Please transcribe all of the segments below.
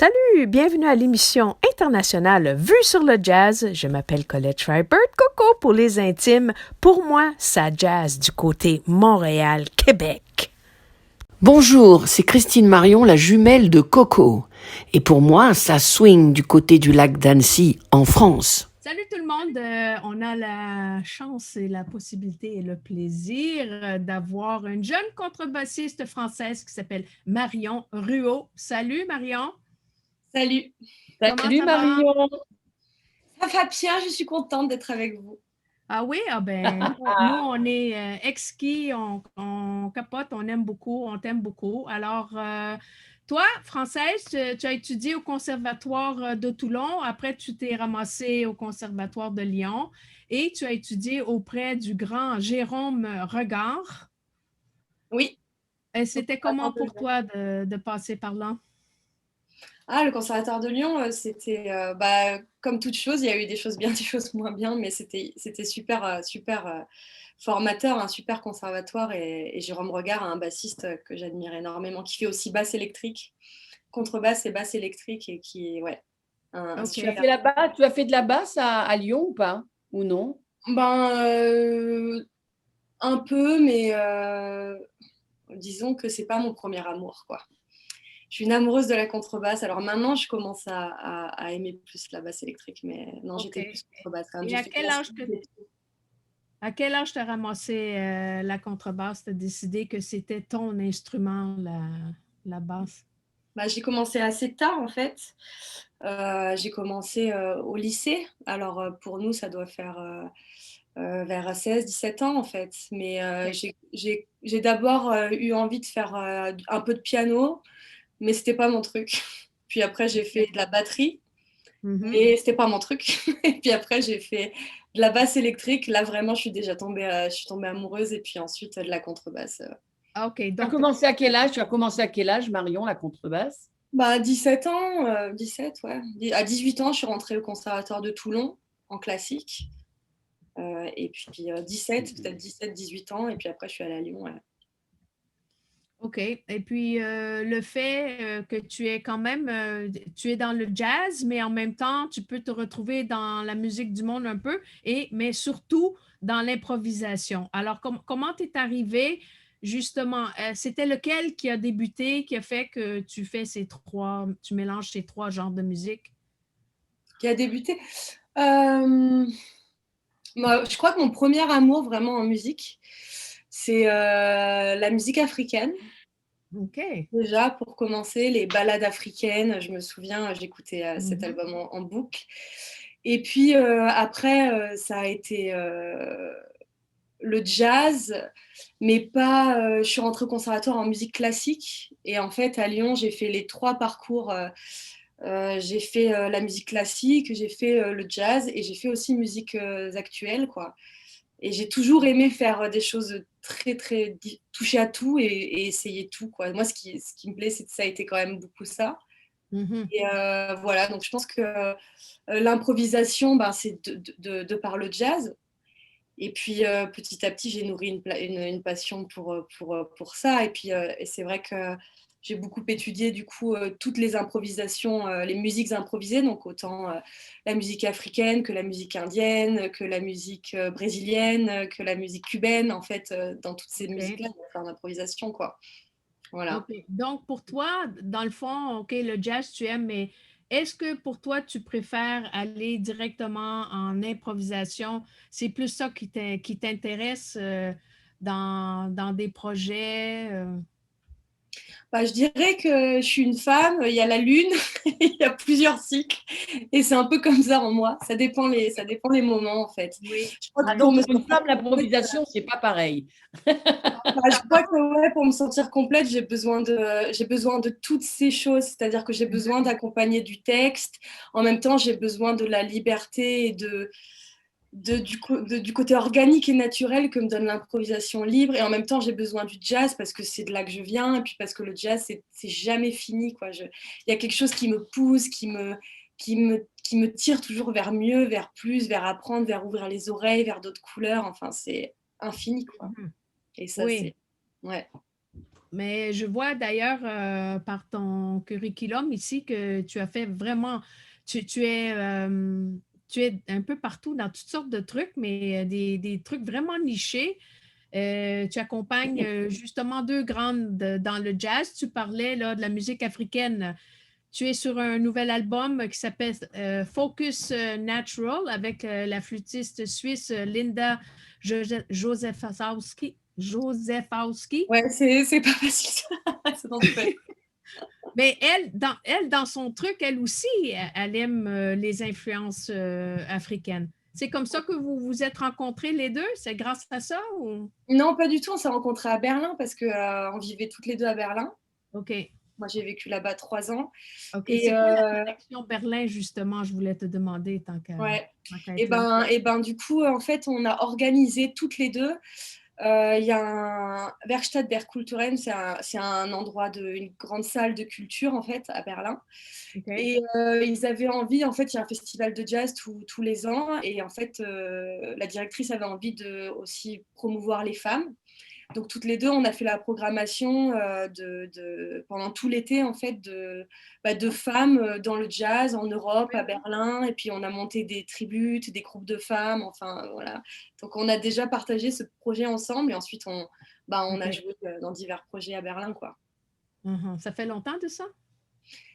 Salut, bienvenue à l'émission internationale Vue sur le jazz. Je m'appelle Colette Schreiber, Coco pour les intimes. Pour moi, ça jazz du côté Montréal-Québec. Bonjour, c'est Christine Marion, la jumelle de Coco. Et pour moi, ça swing du côté du lac d'Annecy, en France. Salut tout le monde, on a la chance et la possibilité et le plaisir d'avoir une jeune contrebassiste française qui s'appelle Marion Ruot. Salut Marion. Salut. Comment Salut ça va? Marion. Ça va bien, je suis contente d'être avec vous. Ah oui, ah ben, nous, on est exquis, on capote, on aime beaucoup, on t'aime beaucoup. Alors, toi, française, tu as étudié au Conservatoire de Toulon, après tu t'es ramassée au Conservatoire de Lyon et tu as étudié auprès du grand Jérôme Regard. Oui. Et c'était comment pour toi de passer par là? Ah, le Conservatoire de Lyon, c'était comme toute chose, il y a eu des choses bien, des choses moins bien, mais c'était super, super formateur, un super conservatoire. Et Jérôme Regard, un bassiste que j'admire énormément, qui fait aussi basse électrique, contrebasse et basse électrique, et qui, ouais, un OK. super. Tu as fait de la basse à Lyon ou pas? Ou non? Un peu, mais disons que c'est pas mon premier amour, quoi. Je suis une amoureuse de la contrebasse. Alors maintenant, je commence à aimer plus la basse électrique, mais non, OK. j'étais plus contrebasse quand même. Et J'ai fait à quel âge tu as ramassé la contrebasse, tu as décidé que c'était ton instrument, la basse? j'ai commencé assez tard en fait. J'ai commencé au lycée. Alors pour nous, ça doit faire vers 16-17 ans en fait. Mais OK. j'ai d'abord eu envie de faire un peu de piano, mais c'était pas mon truc. Puis après, j'ai fait de la batterie. Mhm. Et c'était pas mon truc. Et puis après, j'ai fait de la basse électrique. Là, vraiment, je suis tombée amoureuse. Et puis ensuite, de la contrebasse. Ah, OK. Tu as Donc, commencé à quel âge? Tu as commencé à quel âge, Marion, la contrebasse? 17 ans, 17, ouais. À 18 ans, je suis rentrée au Conservatoire de Toulon en classique. Et puis 17, peut-être 17, 18 ans. Et puis après, je suis allée à Lyon. Ouais. OK. Et puis, le fait que tu es quand même, tu es dans le jazz, mais en même temps, tu peux te retrouver dans la musique du monde un peu, mais surtout dans l'improvisation. Alors, comment t'es arrivé, justement, c'était lequel qui a débuté, qui a fait que tu mélanges ces trois genres de musique? Qui a débuté. Euh, je crois que mon premier amour vraiment en musique, c'est la musique africaine. OK. Déjà, pour commencer, les ballades africaines, je me souviens, j'écoutais cet Mhm. album en boucle. Et puis après, ça a été le jazz, mais pas. Je suis rentrée au conservatoire en musique classique. Et en fait, à Lyon, j'ai fait les trois parcours. J'ai fait la musique classique, j'ai fait le jazz et j'ai fait aussi musique actuelle, quoi. Et j'ai toujours aimé faire des choses très, très toucher à tout et essayer tout, quoi. Moi, ce qui me plaît, ça a été quand même beaucoup ça. Mhm. Et voilà, donc je pense que l'improvisation, c'est de par le jazz. Et puis petit à petit, j'ai nourri une passion pour ça. Et puis et c'est vrai que j'ai beaucoup étudié du coup toutes les improvisations, les musiques improvisées, donc autant la musique africaine que la musique indienne, que la musique brésilienne, que la musique cubaine. En fait, dans toutes ces OK. musiques-là, il y a plein d'improvisation, quoi. Voilà. OK. Donc, pour toi, dans le fond, OK, le jazz, tu aimes, mais est-ce que pour toi, tu préfères aller directement en improvisation? C'est plus ça qui t'intéresse dans des projets? Je dirais que je suis une femme, il y a la lune, il y a plusieurs cycles, et c'est un peu comme ça en moi. Ça dépend les moments, en fait. Oui. Je crois Ah, que pour donc me pour une sentir femme, complète, l'improvisation, c'est pas pareil. je crois que ouais, pour me sentir complète, j'ai besoin de toutes ces choses. C'est-à-dire que j'ai besoin d'accompagner du texte. En même temps, j'ai besoin de la liberté et du côté organique et naturel que me donne l'improvisation libre. Et en même temps, j'ai besoin du jazz parce que c'est de là que je viens. Et puis parce que le jazz, c'est jamais fini, quoi. Il y a quelque chose qui me pousse, qui me tire toujours vers mieux, vers plus, vers apprendre, vers ouvrir les oreilles, vers d'autres couleurs. Enfin, c'est infini, quoi. Mhm. Et ça, Oui. c'est. Ouais. mais je vois d'ailleurs par ton curriculum ici que tu as fait vraiment, tu tu es un peu partout dans toutes sortes de trucs, mais des trucs vraiment nichés. Tu accompagnes justement deux grandes dans le jazz. Tu parlais là, de la musique africaine. Tu es sur un nouvel album qui s'appelle Focus Natural avec la flûtiste suisse Linda Josephowski. Josephowski. Ouais, c'est pas facile, ça. C'est dans du fait. Mais dans son truc, elle aussi, elle aime les influences africaines. C'est comme ça que vous vous êtes rencontrés les deux? C'est grâce à ça ou? Non, pas du tout. On s'est rencontrés à Berlin parce que on vivait toutes les deux à Berlin. OK. Moi, j'ai vécu là-bas 3 ans. OK. Et C'est quoi la connexion Berlin, justement? Je voulais te demander ouais. tant qu'à Et être là. du coup, en fait, on a organisé toutes les deux. Il y a un Werkstatt der Kulturen, c'est un endroit une grande salle de culture en fait à Berlin. OK. Et ils avaient envie, en fait, il y a un festival de jazz tous les ans, et en fait, la directrice avait envie de aussi promouvoir les femmes. Donc toutes les deux, on a fait la programmation pendant tout l'été en fait de femmes dans le jazz en Europe, à Berlin, et puis on a monté des tributes, des groupes de femmes, enfin voilà. Donc on a déjà partagé ce projet ensemble, et ensuite on a OK. joué dans divers projets à Berlin, quoi. Ça fait longtemps de ça?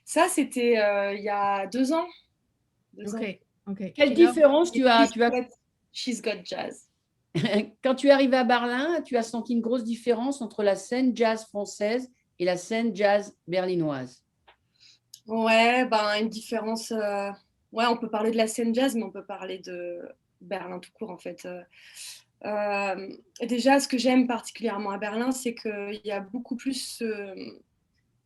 Ça, c'était il y a 2 ans. 2 ans. OK. OK. Quelle Puis là, différence She's Got Jazz. quand tu es arrivé à Berlin, tu as senti une grosse différence entre la scène jazz française et la scène jazz berlinoise? Ouais, une différence. Ouais, on peut parler de la scène jazz, mais on peut parler de Berlin tout court, en fait. Déjà, ce que j'aime particulièrement à Berlin, c'est qu'il y a beaucoup plus.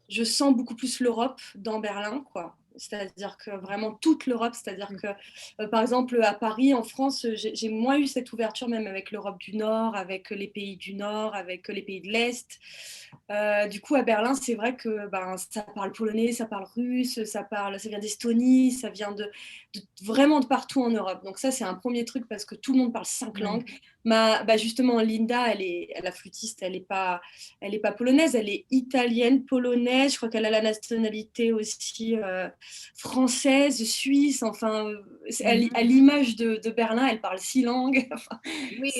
Je sens beaucoup plus l'Europe dans Berlin, quoi. C'est-à-dire que vraiment toute l'Europe, c'est-à-dire que, par exemple, à Paris, en France, j'ai moins eu cette ouverture, même avec l'Europe du Nord, avec les pays du Nord, avec les pays de l'Est. Du coup, à Berlin, c'est vrai que ça parle polonais, ça parle russe, ça vient d'Estonie, ça vient vraiment de partout en Europe. Donc ça, c'est un premier truc parce que tout le monde parle 5 langues. Justement, Linda, la flûtiste, elle est pas polonaise, elle est italienne, polonaise. Je crois qu'elle a la nationalité aussi française, suisse. Enfin, à l'image de Berlin, elle parle 6 langues. Enfin, oui,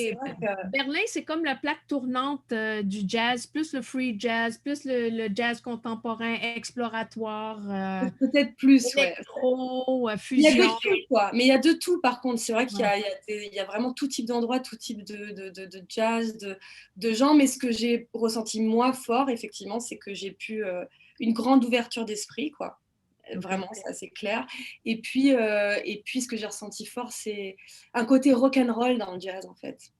Berlin, c'est comme la plaque tournante du jazz, plus le free jazz, plus le jazz contemporain, exploratoire, peut-être plus, ouais. électro, Il y a fusion. de tout, quoi. Mais il y a de tout, par contre. C'est vrai qu'il y a vraiment tout type d'endroits, tout type de jazz, de gens. Mais ce que j'ai ressenti, moi, fort, effectivement, c'est que j'ai pu une grande ouverture d'esprit, quoi. Vraiment, ça, c'est clair. Et puis, ce que j'ai ressenti fort, c'est un côté rock'n'roll dans le jazz, en fait.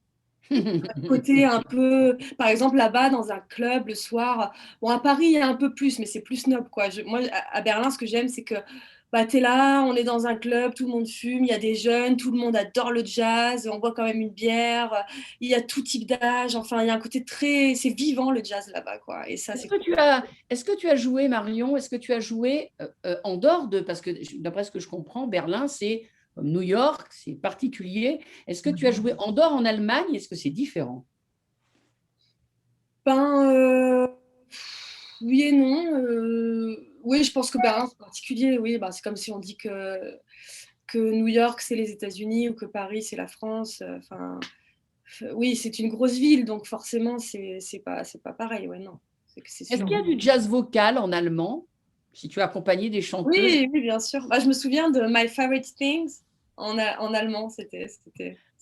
Un côté un peu, par exemple, là-bas, dans un club, le soir. Bon, à Paris, il y a un peu plus, mais c'est plus snob, quoi. Moi, à Berlin, ce que j'aime, c'est que t'es là, on est dans un club, tout le monde fume, il y a des jeunes, tout le monde adore le jazz, on boit quand même une bière, il y a tout type d'âge, enfin, il y a un côté c'est vivant, le jazz là-bas, quoi. Et ça, Est-ce que tu as joué, Marion, est-ce que tu as joué en dehors parce que d'après ce que je comprends, Berlin, c'est comme New York, c'est particulier. Est-ce que tu as joué en dehors en Allemagne? Est-ce que c'est différent? Oui et non. Oui, je pense que Berlin, c'est particulier. Oui, c'est comme si on dit que New York, c'est les États-Unis, ou que Paris, c'est la France. Enfin, oui, c'est une grosse ville, donc forcément, c'est pas pareil. Ouais, non. Est-ce qu'il y a du jazz vocal en allemand, si tu as accompagné des chanteuses? Oui, bien sûr. Je me souviens de My Favorite Things en allemand. C'était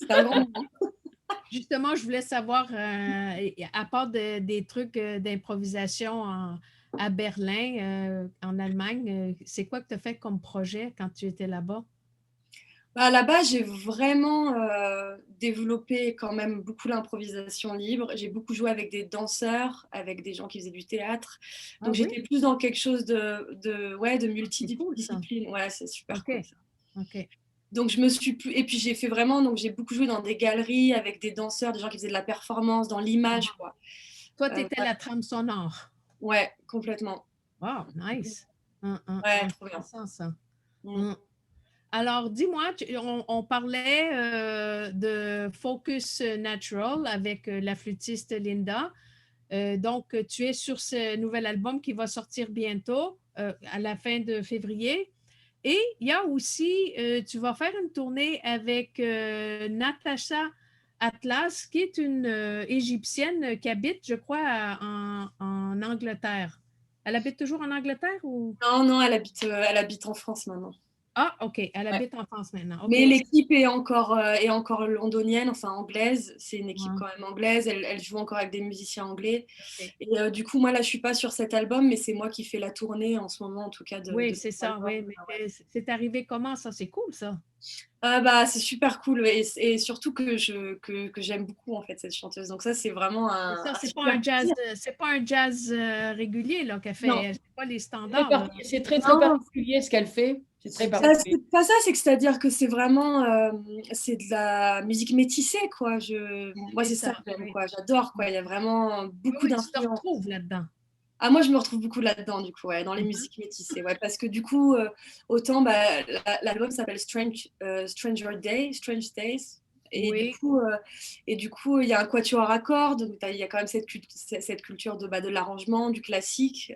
un grand moment. Justement, je voulais savoir, à part des trucs d'improvisation à Berlin, en Allemagne, c'est quoi que tu as fait comme projet quand tu étais là-bas? Là-bas, j'ai vraiment développé quand même beaucoup l'improvisation libre. J'ai beaucoup joué avec des danseurs, avec des gens qui faisaient du théâtre. Donc, j'étais plus dans quelque chose de multidiscipline. Ouais, c'est super cool, ça. OK. Donc, et puis j'ai fait vraiment, donc j'ai beaucoup joué dans des galeries avec des danseurs, des gens qui faisaient de la performance, dans l'image, quoi. Toi, tu étais la trame sonore. Ouais, complètement. Wow, nice. Ouais, trop bien. Ça. Alors, dis-moi, on parlait de Focus Natural avec la flûtiste Linda. Donc, tu es sur ce nouvel album qui va sortir bientôt, à la fin de février. Et il y a aussi, tu vas faire une tournée avec Natasha Atlas, qui est une Égyptienne qui habite, je crois, en Angleterre. Elle habite toujours en Angleterre ou? Non, non, elle habite en France maintenant. Ah, OK, elle Ouais. habite en France maintenant. OK. Mais l'équipe est encore londonienne, enfin anglaise. C'est une équipe Ouais, quand même anglaise. Elle joue encore avec des musiciens anglais. OK. Et du coup, moi, là, je suis pas sur cet album, mais c'est moi qui fais la tournée en ce moment, en tout cas, Oui, de c'est cet ça, album. oui. Mais c'est arrivé comment ça? C'est cool, ça. Bah, c'est super cool et surtout que j'aime beaucoup, en fait, cette chanteuse. Donc ça, c'est vraiment C'est ça, un super plaisir. c'est pas un jazz régulier là, qu'elle Non, fait. C'est pas les standards, là. C'est très, très non, particulier ce qu'elle fait. C'est très ça, particulier. c'est pas ça, c'est-à-dire que c'est vraiment c'est de la musique métissée, quoi. Moi, C'est c'est ça ça, que j'aime, oui. quoi. J'adore, quoi. Il y a vraiment Oui, beaucoup oui, tu te d'influences. retrouves là-dedans. Ah, moi, je me retrouve beaucoup là-dedans, du coup, ouais, dans les Mhm. musiques métissées, ouais, parce que du coup, autant l'album s'appelle Strange Days, Oui. et du coup, il y a un quatuor à cordes, donc il y a quand même cette culture de l'arrangement, du classique,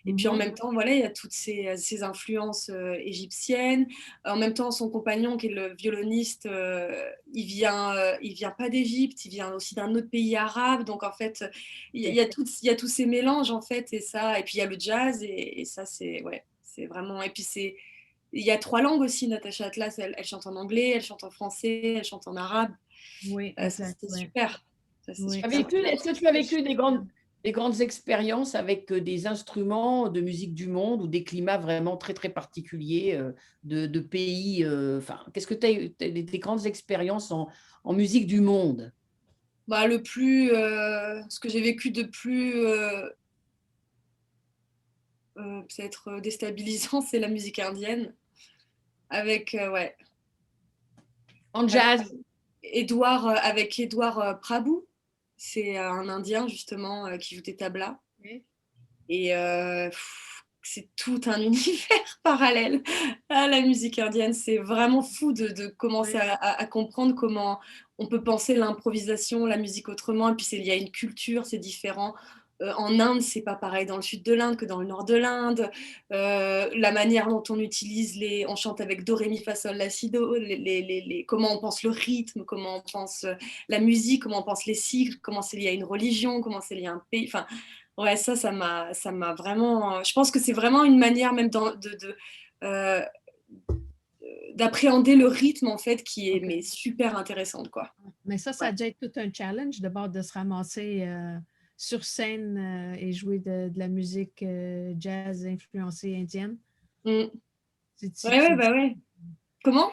et puis en Mhm. même temps, voilà, il y a toutes ces influences égyptiennes. En même temps, son compagnon, qui est le violoniste, il vient pas d'Égypte, il vient aussi d'un autre pays arabe, donc en fait, il y a tous ces mélanges en fait et puis il y a le jazz et ça c'est ouais, c'est vraiment et puis il y a 3 langues aussi. Natacha Atlas, elle chante en anglais, elle chante en français, elle chante en arabe. Oui, Ça exact, c'est ouais. super. Ça c'est Oui. super. Est-ce que tu as vécu des grandes expériences avec des instruments de musique du monde ou des climats vraiment très, très particuliers de pays enfin, qu'est-ce que tu as eu des grandes expériences en musique du monde? Bah, ce que j'ai vécu de plus, peut-être déstabilisant, c'est la musique indienne avec, ouais, En avec jazz? Edouard Prabhu. C'est un Indien justement qui joue des tablas. Oui. Et c'est tout un univers parallèle à la musique indienne. C'est vraiment fou de commencer Oui. à comprendre comment on peut penser l'improvisation, la musique autrement. Et puis il y a une culture, c'est différent. En Inde, c'est pas pareil dans le sud de l'Inde que dans le nord de l'Inde. La manière dont on utilise on chante avec do, ré, mi, fa, sol, la, si, do, comment on pense le rythme, comment on pense la musique, comment on pense les cycles, comment c'est lié à une religion, comment c'est lié à un pays. Enfin, ouais, ça m'a vraiment. Je pense que c'est vraiment une manière même euh, d'appréhender le rythme en fait qui est OK. mais super intéressante quoi. Mais ça Ouais. a déjà été tout un challenge d'abord de se ramasser sur scène et jouer de la musique jazz influencée indienne. Mm. Si, si Ouais, tu ouais, dis, bah ouais. Comment?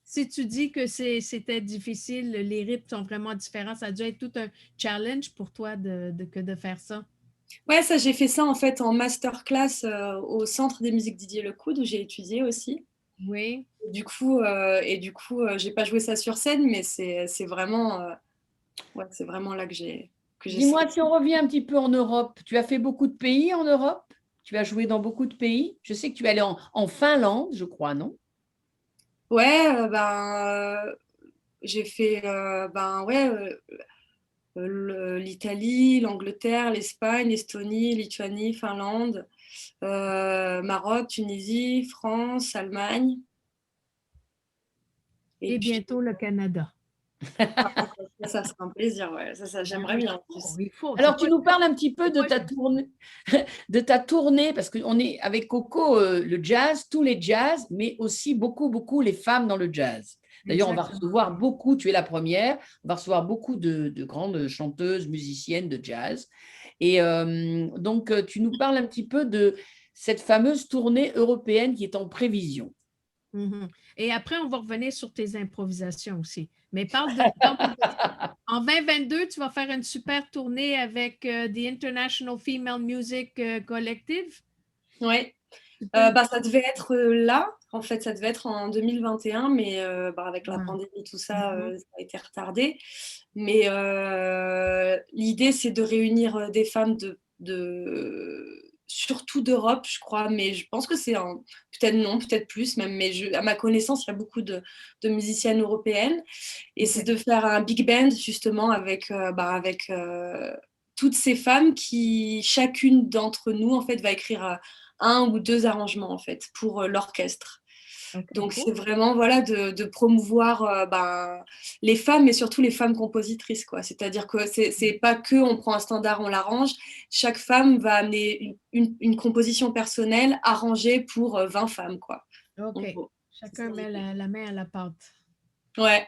si tu dis que c'était difficile, les rythmes sont vraiment différents, ça a dû être tout un challenge pour toi que de faire ça. Ouais, ça j'ai fait ça en fait en masterclass au Centre des musiques Didier Lecoud où j'ai étudié aussi. Oui. J'ai pas joué ça sur scène, mais c'est vraiment ouais, c'est vraiment là que j'ai ça. Dis-moi, si on revient un petit peu en Europe, tu as fait beaucoup de pays en Europe? Tu as joué dans beaucoup de pays? Je sais que tu es allé en Finlande, je crois, non? Ouais, j'ai fait ben ouais l'Italie, l'Angleterre, l'Espagne, l'Estonie, Lituanie, Finlande, Maroc, Tunisie, France, Allemagne. Et Et puis, bientôt le Canada. ça c'est un plaisir, ouais. Ça Ben j'aimerais oui, bien en plus. il faut. Alors, tu nous parles un petit peu C'est de pas ta tournée, de ta tournée, parce qu'on est avec Coco, le jazz, tous les jazz, mais aussi beaucoup, beaucoup les femmes dans le jazz. D'ailleurs, on va exactement. recevoir beaucoup, tu es la première, on va recevoir beaucoup de grandes chanteuses, musiciennes de jazz. Et donc, tu nous parles un petit peu de cette fameuse tournée européenne qui est en prévision. Mhm. Et après, on va revenir sur tes improvisations aussi. Mais en 2022, tu vas faire une super tournée avec The International Female Music Collective. Ouais. Tu peux nous Bah, ça devait être là, en fait, ça devait être en 2021, mais bah, avec la Ouais. pandémie, tout ça, Mhm. ça a été retardé. Mais l'idée, c'est de réunir des femmes surtout d'Europe, je crois, mais je pense que peut-être non, peut-être plus même, mais à ma connaissance, il y a beaucoup de musiciennes européennes. Et c'est OK. de faire un big band, justement, avec toutes ces femmes qui, chacune d'entre nous, en fait, va écrire un ou deux arrangements, en fait, pour l'orchestre. OK, Donc, cool. c'est vraiment voilà, de promouvoir les femmes, mais surtout les femmes compositrices, quoi. C'est-à-dire que c'est pas que on prend un standard, on l'arrange. Chaque femme va amener une composition personnelle arrangée pour 20 femmes, quoi. En OK. gros. Chacun met la main à la pâte. Ouais,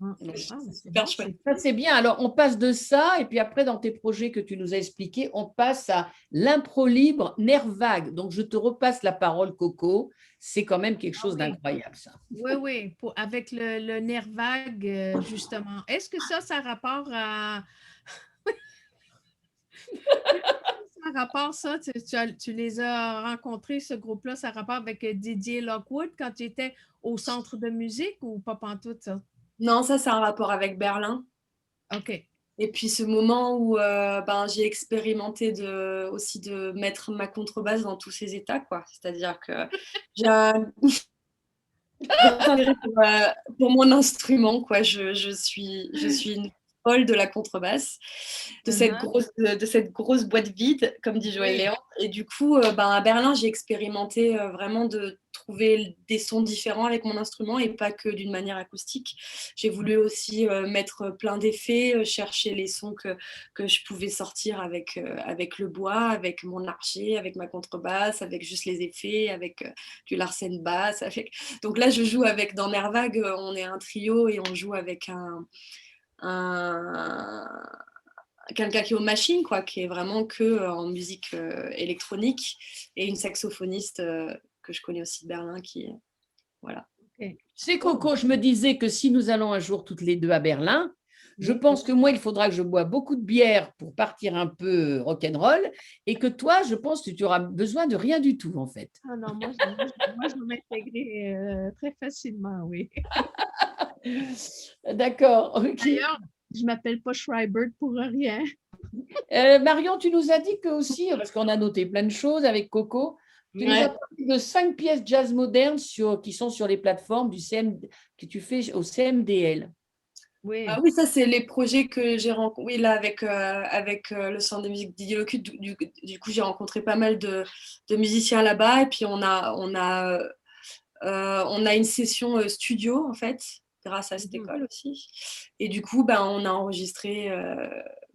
Ah, Donc, ah, mais c'est super bon, chouette. ça, c'est bien. Alors, on passe de ça, et puis après, dans tes projets que tu nous as expliqués, on passe à l'impro libre, nerf vague. Donc, je te repasse la parole, Coco. C'est quand même quelque chose oui. d'incroyable, ça. Oui, oui, avec le nerf vague, justement. Est-ce que ça a rapport à... Ça a rapport, ça, tu les as rencontrés, ce groupe-là, ça a rapport avec Didier Lockwood quand tu étais au centre de musique ou pas pantoute, ça? Non, ça, c'est un rapport avec Berlin. OK. Et puis ce moment où j'ai expérimenté aussi de mettre ma contrebasse dans tous ses états, quoi. C'est-à-dire que j'ai un intérêt pour mon instrument, quoi. Je suis une folle de la contrebasse, de cette grosse boîte vide, comme dit Joël Oui. Léon. Et du coup, à Berlin, j'ai expérimenté vraiment de trouver des sons différents avec mon instrument et pas que d'une manière acoustique. J'ai voulu aussi mettre plein d'effets, chercher les sons que je pouvais sortir avec le bois, avec mon archet, avec ma contrebasse, avec juste les effets, avec du Larsen basse. Donc là, je joue dans Nervag, on est un trio et on joue avec quelqu'un qui est aux machines, quoi, qui est vraiment que en musique électronique, et une saxophoniste que je connais aussi de Berlin voilà. OK. C'est Coco, je me disais que si nous allons un jour toutes les deux à Berlin, je pense que moi, il faudra que je bois beaucoup de bière pour partir un peu rock'n'roll, et que toi, je pense que tu auras besoin de rien du tout, en fait. Ah non, moi, je vais m'intégrer très facilement, oui. D'accord, ok. D'ailleurs, je m'appelle pas Schreiber pour rien. Marion, tu nous as dit que aussi, parce qu'on a noté plein de choses avec Coco, tu nous as parlé de 5 pièces jazz modernes qui sont sur les plateformes que tu fais au CMDL. Oui. Ah oui, ça, c'est les projets que j'ai rencontrés. Oui, là, avec le Centre de musique Didier Lockwood, du coup, j'ai rencontré pas mal de musiciens là-bas. Et puis, on a une session studio, en fait, grâce à cette école aussi. Et du coup, on a enregistré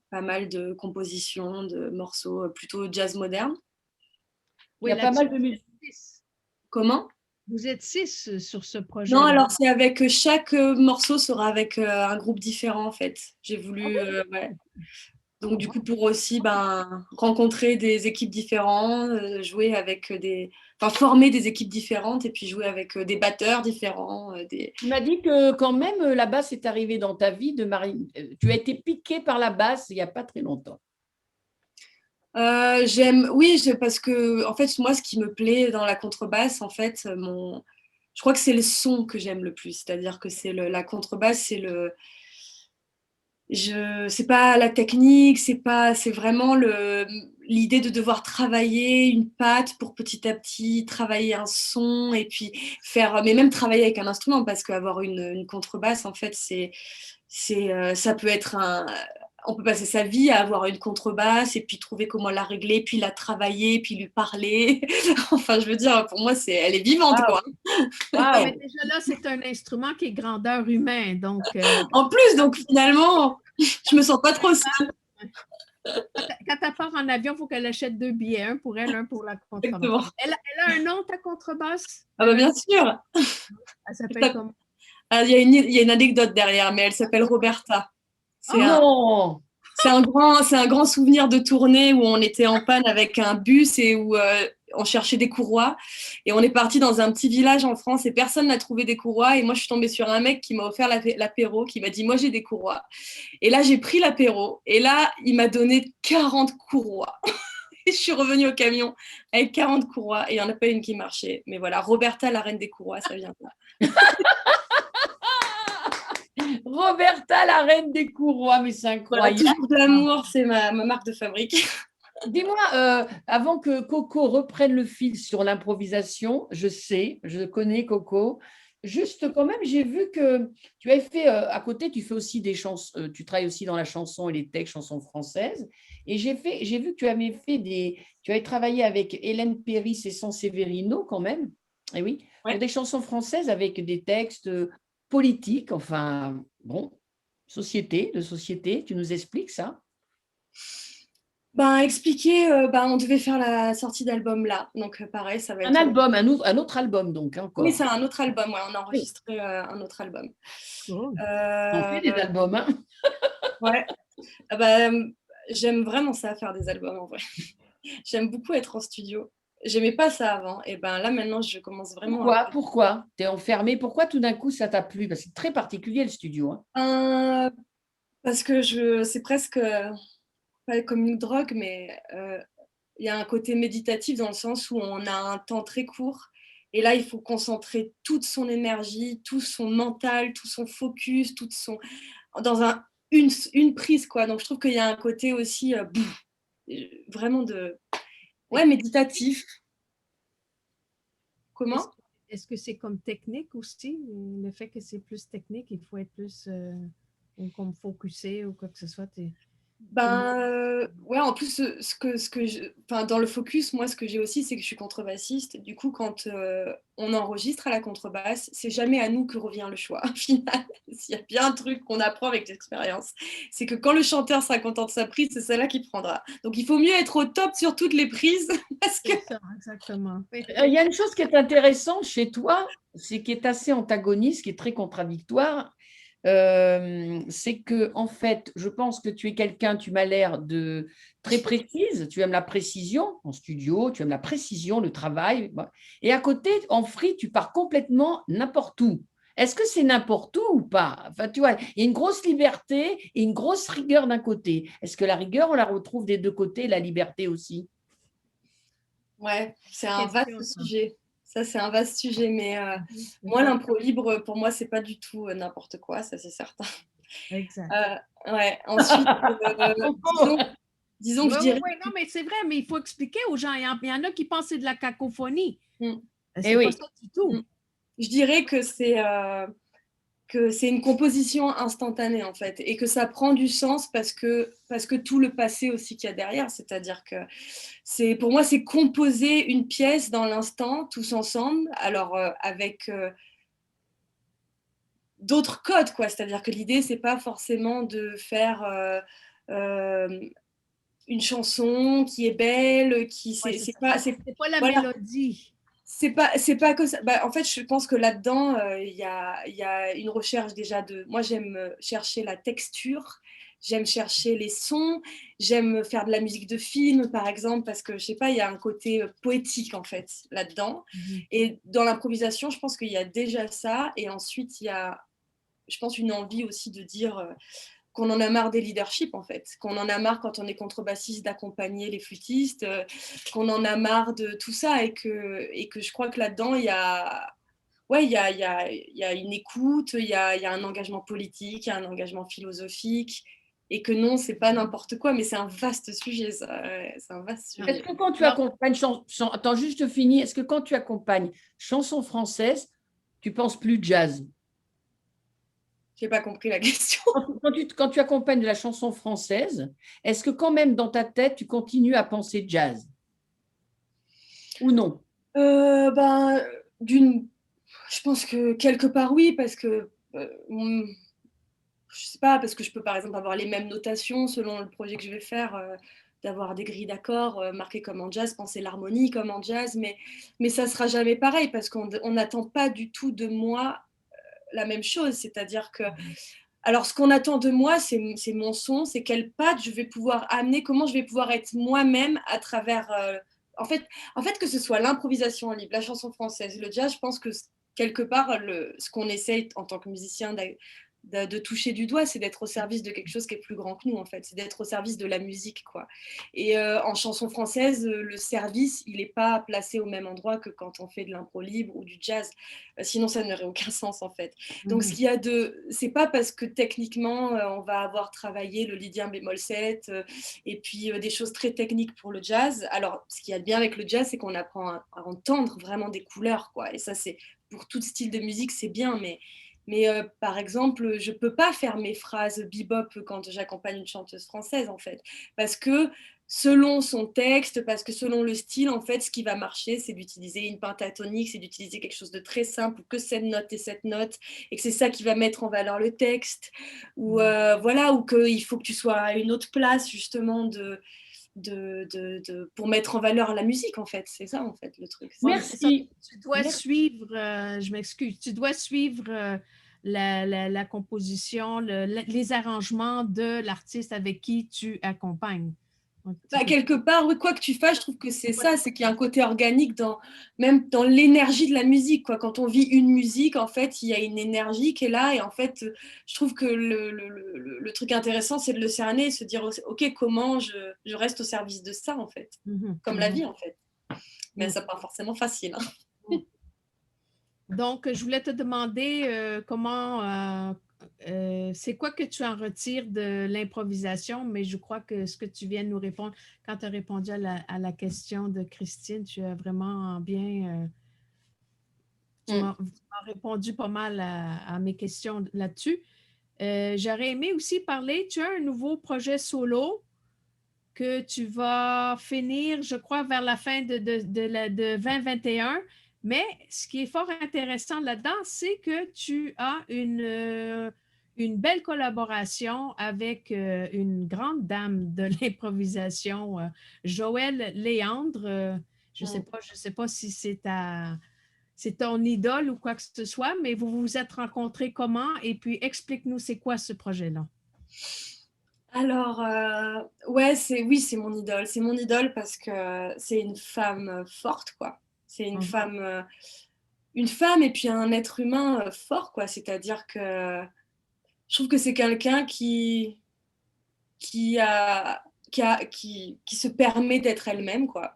pas mal de compositions, de morceaux plutôt jazz moderne. Il y a pas mal de musique. Comment? Vous êtes 6 sur ce projet. Non, alors c'est avec chaque morceau sera avec un groupe différent, en fait. J'ai voulu, ouais. Donc du coup, pour aussi rencontrer des équipes différentes, jouer avec former des équipes différentes et puis jouer avec des batteurs différents. Tu m'as dit que quand même la basse est arrivée dans ta vie de Marie. Tu as été piquée par la basse il n'y a pas très longtemps. Parce que en fait, moi, ce qui me plaît dans la contrebasse, en fait, je crois que c'est le son que j'aime le plus. C'est-à-dire que la contrebasse, c'est pas la technique, c'est vraiment l'idée de devoir travailler une patte pour petit à petit travailler un son et puis mais même travailler avec un instrument, parce qu'avoir une contrebasse, en fait, ça peut être on peut passer sa vie à avoir une contrebasse et puis trouver comment la régler, puis la travailler, puis lui parler. Enfin, je veux dire, pour moi, elle est vivante, quoi. Mais déjà là, c'est un instrument qui est grandeur humaine, donc. En plus, donc finalement, je me sens pas trop seule. Quand elle part en avion, il faut qu'elle achète 2 billets, un pour elle, un pour la contrebasse. Elle a un nom, ta contrebasse? Ah bah bien sûr. Elle s'appelle comment? Il y a une anecdote derrière, mais elle s'appelle Roberta. C'est un grand souvenir de tournée où on était en panne avec un bus et où on cherchait des courroies. Et on est parti dans un petit village en France et personne n'a trouvé des courroies. Et moi, je suis tombée sur un mec qui m'a offert l'apéro, qui m'a dit « Moi, j'ai des courroies ». Et là, j'ai pris l'apéro. Et là, il m'a donné 40 courroies. Et je suis revenue au camion avec 40 courroies. Et il n'y en a pas une qui marchait. Mais voilà, Roberta, la reine des courroies, ça vient de là. Roberta, la reine des courroies, mais c'est incroyable. Voilà, toujours de l'amour, c'est ma marque de fabrique. Dis-moi, avant que Coco reprenne le fil sur l'improvisation, je connais Coco, juste quand même, j'ai vu que tu avais fait, à côté, tu fais aussi des chansons, tu travailles aussi dans la chanson et les textes chansons françaises. Et j'ai vu que tu avais travaillé avec Hélène Péris et Sanseverino quand même. Et oui, pour Ouais. des chansons françaises avec des textes politiques, enfin, bon, de société. Tu nous expliques ça? Ben, expliquer, on devait faire la sortie d'album là. Donc, pareil, ça va Un être. album, un autre album, donc, hein, Oui, encore. c'est un autre album. Ouais, on a Oui, enregistré un autre album. Cool. on fait des Euh, albums, hein. ouais. Ah bah, j'aime vraiment ça, faire des albums en vrai. J'aime beaucoup être en studio. J'aimais pas ça avant. Et ben là, maintenant, je commence vraiment à. Pourquoi? Tu es enfermé? Pourquoi tout d'un coup ça t'a plu? Parce que c'est très particulier le studio, hein. Euh, Parce que c'est presque pas comme une drogue, mais il y a un côté méditatif dans le sens où on a un temps très court. Et là, il faut concentrer toute son énergie, tout son mental, tout son focus, dans une prise, quoi. Donc, je trouve qu'il y a un côté aussi vraiment Et méditatif. Est-ce, Comment? est-ce que c'est comme technique aussi? Le fait que c'est plus technique, il faut être plus ou comme focusé ou quoi que ce soit. T'es moins- Ouais, en plus, enfin, dans le focus, moi, ce que j'ai aussi, c'est que je suis contrebassiste. Du coup, quand on enregistre à la contrebasse, c'est jamais à nous que revient le choix. Au final, s'il y a bien un truc qu'on apprend avec l'expérience, c'est que quand le chanteur sera content de sa prise, c'est celle-là qui prendra. Donc, il faut mieux être au top sur toutes les prises parce que. C'est ça, exactement. Oui, Il y a une chose qui est intéressante chez toi, c'est qui est assez antagoniste, qui est très contradictoire. C'est que, en fait, je pense que tu es quelqu'un, tu m'as l'air de très précise, tu aimes la précision en studio, tu aimes la précision, le travail. Et à côté, en free, tu pars complètement n'importe où. Est-ce que c'est n'importe où ou pas? Enfin, tu vois, il y a une grosse liberté et une grosse rigueur d'un côté. Est-ce que la rigueur, on la retrouve des deux côtés, la liberté aussi? Ouais, c'est un question, vaste ça. sujet. Ça, c'est un vaste sujet. Mais C'est moi, ça. l'impro libre, pour moi, c'est pas du tout n'importe quoi, ça, c'est certain. Exact. Ouais. Ensuite, disons, disons que Oui, je oui, dirais. oui. Non, mais c'est vrai, mais il faut expliquer aux gens. Il y en a qui pensent que c'est de la cacophonie. Hmm, Eh C'est pas oui. ça du tout. hmm. Je dirais que c'est une composition instantanée en fait et que ça prend du sens parce que tout le passé aussi qu'il y a derrière, c'est-à-dire que pour moi c'est composer une pièce dans l'instant tous ensemble, alors avec d'autres codes quoi, c'est-à-dire que l'idée c'est pas forcément de faire euh, une chanson qui est belle, Oui, c'est c'est ça. pas C'est pas la voilà. mélodie. C'est pas que ça. Bah, en fait, je pense que là-dedans, il y a une recherche déjà de. Moi, j'aime chercher la texture, j'aime chercher les sons, j'aime faire de la musique de film, par exemple, parce que je sais pas, il y a un côté poétique en fait là-dedans. Mhm. Et dans l'improvisation, je pense qu'il y a déjà ça. Et ensuite, il y a, je pense, une envie aussi de dire qu'on en a marre des leaderships en fait, qu'on en a marre quand on est contrebassiste d'accompagner les flûtistes, qu'on en a marre de tout ça et que je crois que là-dedans il y a ouais il y a une écoute, il y a un engagement politique, il y a un engagement philosophique et que non c'est pas n'importe quoi mais c'est un vaste sujet ça, ouais, c'est un vaste Est-ce sujet. que quand tu Alors, accompagnes, attends, juste fini, est-ce que quand tu accompagnes chanson française, tu penses plus jazz? J'ai pas compris la question. Quand tu accompagnes de la chanson française, est-ce que quand même dans ta tête, tu continues à penser jazz ou non? Ben d'une je pense que quelque part oui parce que je sais pas, parce que je peux par exemple avoir les mêmes notations selon le projet que je vais faire, d'avoir des grilles d'accords marquées comme en jazz, penser l'harmonie comme en jazz, mais ça sera jamais pareil parce qu'on n'attend pas du tout de moi la même chose. C'est-à-dire que, alors ce qu'on attend de moi, c'est mon son, c'est quelle patte je vais pouvoir amener, comment je vais pouvoir être moi-même à travers. En fait, que ce soit l'improvisation libre, la chanson française, le jazz, je pense que quelque part, ce qu'on essaye en tant que musicien de toucher du doigt, c'est d'être au service de quelque chose qui est plus grand que nous, en fait. C'est d'être au service de la musique, quoi. Et en chanson française, le service, il n'est pas placé au même endroit que quand on fait de l'impro libre ou du jazz. Sinon, ça n'aurait aucun sens, en fait. Donc, ce mhm. qu'il y a c'est pas parce que techniquement, on va avoir travaillé le lydien bémol 7 et puis des choses très techniques pour le jazz. Alors, ce qu'il y a de bien avec le jazz, c'est qu'on apprend à entendre vraiment des couleurs, quoi. Et ça, c'est pour tout style de musique, c'est bien, mais par exemple, je peux pas faire mes phrases bebop quand j'accompagne une chanteuse française, en fait, parce que selon son texte, parce que selon le style, en fait, ce qui va marcher, c'est d'utiliser une pentatonique, c'est d'utiliser quelque chose de très simple, ou que cette note et cette note, et que c'est ça qui va mettre en valeur le texte, ou voilà, ou qu'il faut que tu sois à une autre place, justement, pour mettre en valeur la musique, en fait. C'est ça, en fait, le truc. Ouais, mais c'est ça. Merci. Tu dois Merci. suivre, je m'excuse, tu dois suivre la composition, les arrangements de l'artiste avec qui tu accompagnes. Donc, tu Bah, peux- quelque part, oui, quoi que tu fasses, je trouve que c'est ça, c'est qu'il y a un côté organique même dans l'énergie de la musique, quoi. Quand on vit une musique, en fait, il y a une énergie qui est là, et en fait, je trouve que le truc intéressant, c'est de le cerner et se dire, ok, comment je reste au service de ça, en fait, Mhm, comme la mhm. vie, en fait. Mais Mhm. ça pas forcément facile, hein. Donc, je voulais te demander c'est quoi que tu en retires de l'improvisation, mais je crois que ce que tu viens de nous répondre, quand tu as répondu à la question de Christine, tu as vraiment bien, tu Mm. m'as répondu pas mal à mes questions là-dessus. J'aurais aimé aussi parler, tu as un nouveau projet solo que tu vas finir, je crois, vers la fin de 2021. Mais ce qui est fort intéressant là-dedans, c'est que tu as une belle collaboration avec une grande dame de l'improvisation, Joëlle Léandre. Je Mm. je sais pas si c'est ton idole ou quoi que ce soit, mais vous vous êtes rencontrés comment? Et puis explique-nous c'est quoi ce projet-là. Alors, ouais, oui, c'est mon idole. C'est mon idole parce que c'est une femme forte, quoi. C'est Mhm. une femme et puis un être humain fort, quoi. C'est-à-dire que je trouve que c'est quelqu'un qui, a, qui se permet d'être elle-même, quoi.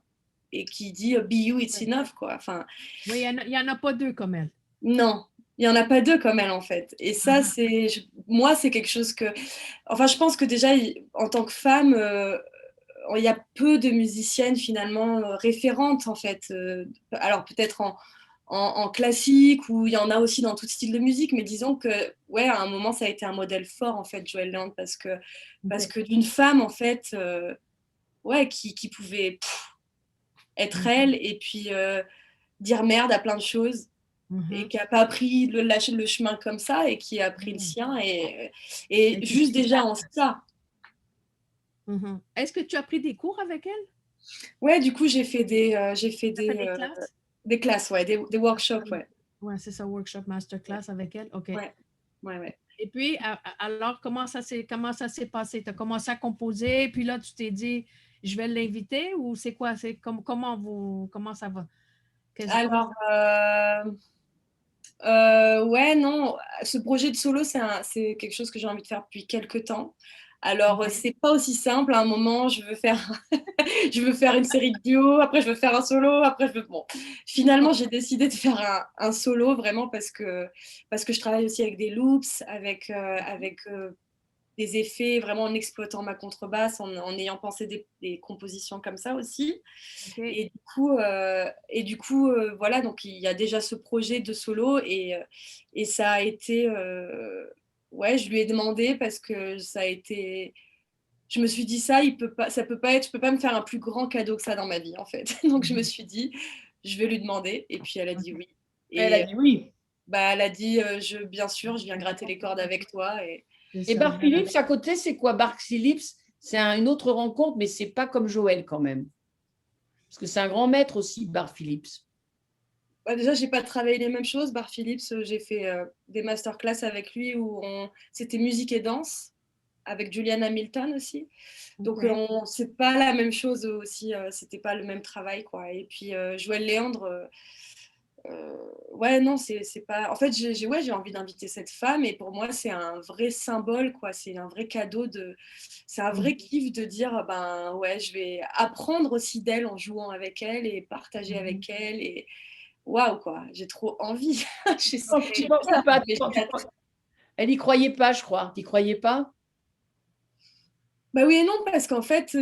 Et qui dit be you, it's enough, quoi. Enfin, Oui, il y en a pas deux comme elle. non, il n'y en a pas deux comme elle, en fait. Et ça, Mhm. moi, c'est quelque chose que. Enfin, je pense que déjà, en tant que femme, il y a peu de musiciennes finalement référentes en fait. Alors peut-être en classique ou il y en a aussi dans tout style de musique, mais disons que ouais, à un moment ça a été un modèle fort en fait, Joël Land, parce OK. que d'une femme en fait, ouais, qui pouvait être Mhm. elle et puis dire merde à plein de choses et Mhm. qui a pas pris le chemin comme ça et qui a pris le Mhm. sien et Et qui juste suit déjà sa en place. ça. Mhm. Est-ce que tu as pris des cours avec elle? Ouais, du coup j'ai fait Tu as fait des classes? des classes, ouais, des workshops, ouais. Ouais, c'est ça, workshop, Ouais, masterclass avec elle. OK. ouais, ouais, ouais. Et puis, alors, comment ça s'est passé? Tu as commencé à composer, puis là, tu t'es dit, je vais l'inviter ou c'est quoi? C'est comment ça va? Comment Alors, ça... ouais, non, ce projet de solo, c'est quelque chose que j'ai envie de faire depuis quelques temps. Alors, OK. c'est pas aussi simple. À un moment, je veux faire, je veux faire une série de duos, après, je veux faire un solo, après, je veux. Bon, finalement, j'ai décidé de faire un solo vraiment parce que je travaille aussi avec des loops, avec des effets, vraiment en exploitant ma contrebasse, en ayant pensé des compositions comme ça aussi. OK. Et du coup voilà, donc il y a déjà ce projet de solo et ça a été, ouais, je lui ai demandé parce que ça a été, je me suis dit ça peut pas être, je peux pas me faire un plus grand cadeau que ça dans ma vie en fait. Donc je me Mhm. suis dit, je vais lui demander et puis elle a dit OK. oui. Elle a Et dit oui. bah, elle a dit, bien sûr, je viens gratter les cordes avec toi C'est Et ça. Bar Philips, à côté, c'est quoi? Bar Philips, c'est une autre rencontre, mais c'est pas comme Joël quand même. Parce que c'est un grand maître aussi, Bar Philips. Bah, déjà, j'ai pas travaillé les mêmes choses. Bar Philips, j'ai fait des masterclass avec lui c'était musique et danse avec Julian Hamilton aussi. Donc, OK. c'est pas la même chose aussi. C'était pas le même travail, quoi. Et puis, Joël Léandre, ouais, non, c'est pas. En fait, ouais, j'ai envie d'inviter cette femme et pour moi, c'est un vrai symbole, quoi. C'est un vrai cadeau c'est un vrai Mhm. kiff de dire, ben ouais, je vais apprendre aussi d'elle en jouant avec elle et partager Mhm. avec elle et waouh, quoi, j'ai trop envie. Tu J'ai pensais pas, pas. mais j'ai hâte. Elle n'y croyait pas, je crois. Tu n'y croyais pas? Bah oui et non, parce qu'en fait,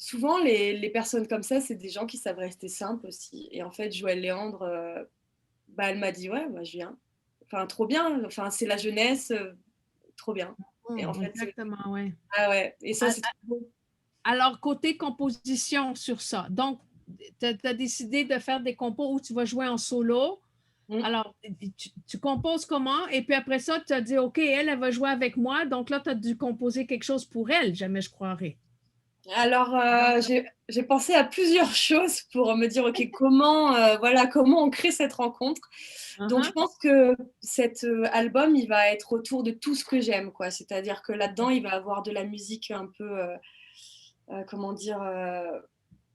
souvent, les personnes comme ça, c'est des gens qui savent rester simples aussi. Et en fait, Joël Léandre, bah, elle m'a dit: «Ouais, bah, je viens». Enfin, trop bien, enfin, c'est la jeunesse, trop bien. Et en fait, Exactement, ouais. ah ouais, et ça, A c'est trop beau. Alors, côté composition sur ça, donc tu as décidé de faire des compos où tu vas jouer en solo. Mmh. Alors, tu composes comment? Et puis après ça, tu as dit: «OK, elle va jouer avec moi». Donc là, tu as dû composer quelque chose pour elle, jamais je croirais. Alors, j'ai pensé à plusieurs choses pour me dire: «OK, comment, voilà, comment on crée cette rencontre?» Mmh Donc je mh. pense que cet, album, il va être autour de tout ce que j'aime, quoi. C'est-à-dire que là-dedans, il va avoir de la musique un peu, comment dire?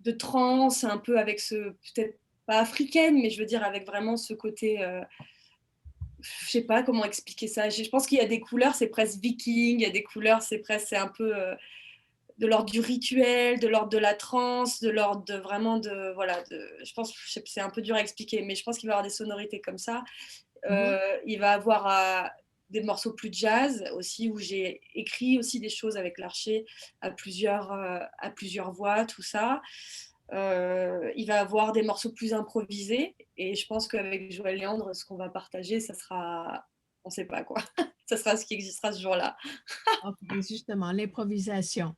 De trance, un peu avec ce peut-être pas africaine, mais je veux dire avec vraiment ce côté, je sais pas comment expliquer ça. Je pense qu'il y a des couleurs, c'est presque viking, il y a des couleurs, c'est un peu, de l'ordre du rituel, de l'ordre de la transe, de l'ordre de vraiment de voilà, de je pense, c'est un peu dur à expliquer, mais je pense qu'il va y avoir des sonorités comme ça. Mmh. Il va avoir, des morceaux plus jazz aussi, où j'ai écrit aussi des choses avec l'archer à plusieurs voix, tout ça. Il va avoir des morceaux plus improvisés et je pense qu'avec Joël Léandre, ce qu'on va partager, ça sera on sait pas quoi. Ça sera ce qui existera ce jour-là. OK, justement, l'improvisation.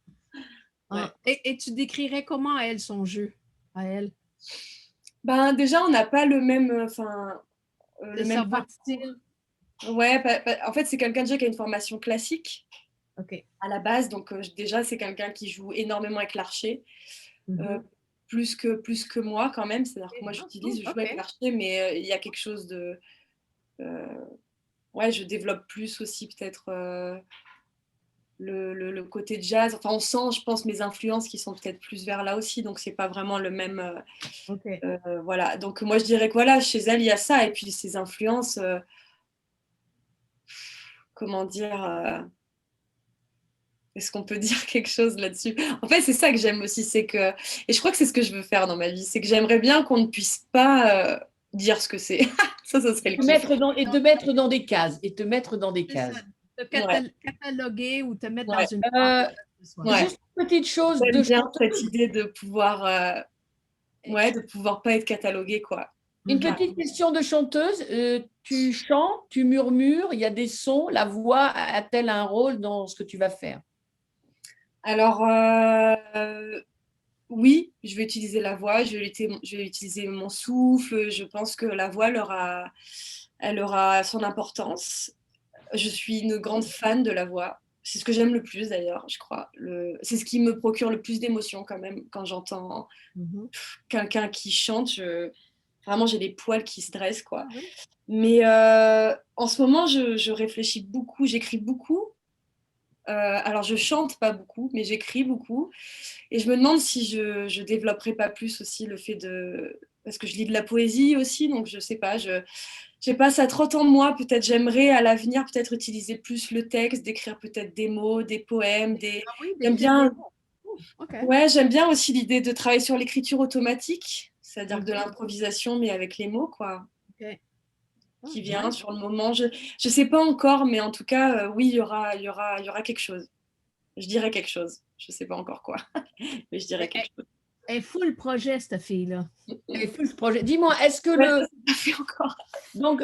Ouais. Ah, et tu décrirais comment à elle, son jeu? À elle? Ben, déjà, on n'a pas le même, C'est le ça, même votre parcours. style? Ouais, en fait, c'est quelqu'un déjà qui a une formation classique OK. à la base, donc déjà, c'est quelqu'un qui joue énormément avec l'archet, heu, Mmh. plus que moi quand même. C'est-à-dire que OK. moi, Ah cool, je joue avec OK. l'archet, mais il y a quelque chose de, heu, ouais, je développe plus aussi peut-être, le côté jazz. Enfin, on sent, je pense, mes influences qui sont peut-être plus vers là aussi, donc c'est pas vraiment le même, OK. voilà. Donc moi, je dirais que voilà, chez elle, il y a ça et puis ses influences, comment dire? Est-ce qu'on peut dire quelque chose là-dessus? En fait, c'est ça que j'aime aussi, c'est que et je crois que c'est ce que je veux faire dans ma vie, c'est que j'aimerais bien qu'on ne puisse pas, dire ce que c'est. Ça serait le kiff. Et te mettre dans des cases. Et te mettre dans des C'est ça, cases. te Ouais, cataloguer ou te mettre dans ouais, une boîte, Euh, que ce soit. ouais. Juste une petite chose J'aime de bien cette chanteuse. idée de pouvoir, ouais, de pouvoir pas être cataloguée, quoi. Une Mmh. petite question de chanteuse. Tu chantes, tu murmures, il y a des sons. La voix a-t-elle un rôle dans ce que tu vas faire? Alors, oui, je vais utiliser la voix, je vais utiliser mon souffle, je pense que la voix elle aura son importance. Je suis une grande fan de la voix. C'est ce que j'aime le plus d'ailleurs, je crois. C'est ce qui me procure le plus d'émotions quand même quand j'entends Mmh. quelqu'un qui chante. Vraiment, j'ai les poils qui se dressent, quoi. Ah oui? Mais en ce moment, je réfléchis beaucoup, j'écris beaucoup. Alors, je chante pas beaucoup, mais j'écris beaucoup. Et je me demande si je développerai pas plus aussi le fait de. Parce que je lis de la poésie aussi, donc je sais pas, je sais pas, ça trotte en moi. Peut-être j'aimerais à l'avenir peut-être utiliser plus le texte, d'écrire peut-être des mots, des poèmes, Ah oui, j'aime d'écrire des bien, mots. Ouf, OK. ouais, j'aime bien aussi l'idée de travailler sur l'écriture automatique, c'est-à-dire que de Mmh. l'improvisation, mais avec les mots, quoi, OK. Ah qui vient nice. sur le moment. Je sais pas encore, mais en tout cas, oui, il y aura quelque chose. Je dirais quelque chose. Je sais pas encore quoi, mais je dirais Elle quelque chose. elle est full projet, cette fille-là. Et full ce projet. Dis-moi, est-ce que Ouais, ça, c'est pas fait encore. donc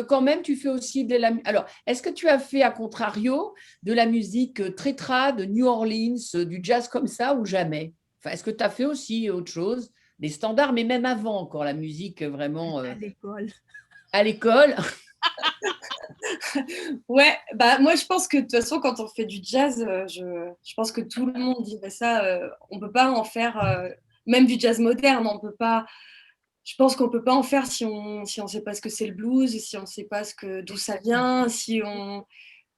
quand même tu fais aussi de la alors est-ce que tu as fait à contrario de la musique très trad de New Orleans, du jazz comme ça ou jamais? Enfin, est-ce que tu as fait aussi autre chose, des standards, mais même avant encore la musique vraiment À l'école. à l'école? Ouais, bah, moi, je pense que de toute façon, quand on fait du jazz, je pense que tout le monde dirait ça, on peut pas en faire, même du jazz moderne, on peut pas je pense qu'on peut pas en faire si on sait pas ce que c'est le blues, si on sait pas d'où ça vient, si on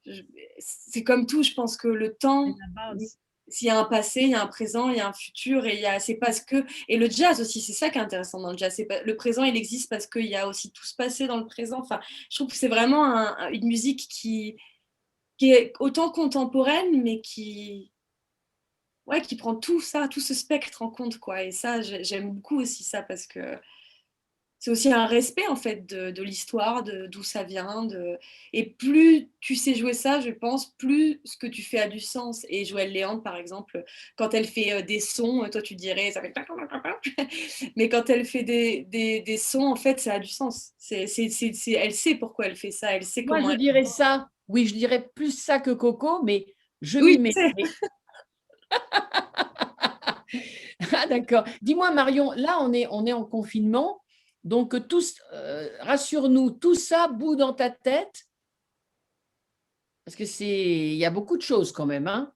je c'est comme tout, je pense que le C'est temps, la base. s'il y a un passé, il y a un présent, il y a un futur et c'est parce que et le jazz aussi, c'est ça qui est intéressant dans le jazz, c'est pas le présent, il existe parce qu'il y a aussi tout ce passé dans le présent. Enfin, je trouve que c'est vraiment une musique qui est autant contemporaine, mais qui ouais, qui prend tout ça, tout ce spectre en compte, quoi et ça, j'aime beaucoup aussi ça parce que c'est aussi un respect en fait de l'histoire, d'où ça vient. Et plus tu sais jouer ça, je pense, plus ce que tu fais a du sens. Et Joëlle Léandre, par exemple, quand elle fait des sons, toi tu dirais, ça fait... mais quand elle fait des sons, en fait, ça a du sens. Elle sait pourquoi elle fait ça, elle sait Moi, comment je elle... dirais ça. Oui, je dirais plus ça que Coco, mais je Oui, m'y mets. tu sais. Ah, d'accord. Dis-moi, Marion, là, on est en confinement. Donc, tous, rassure-nous, tout ça bout dans ta tête, parce que il y a beaucoup de choses quand même, hein.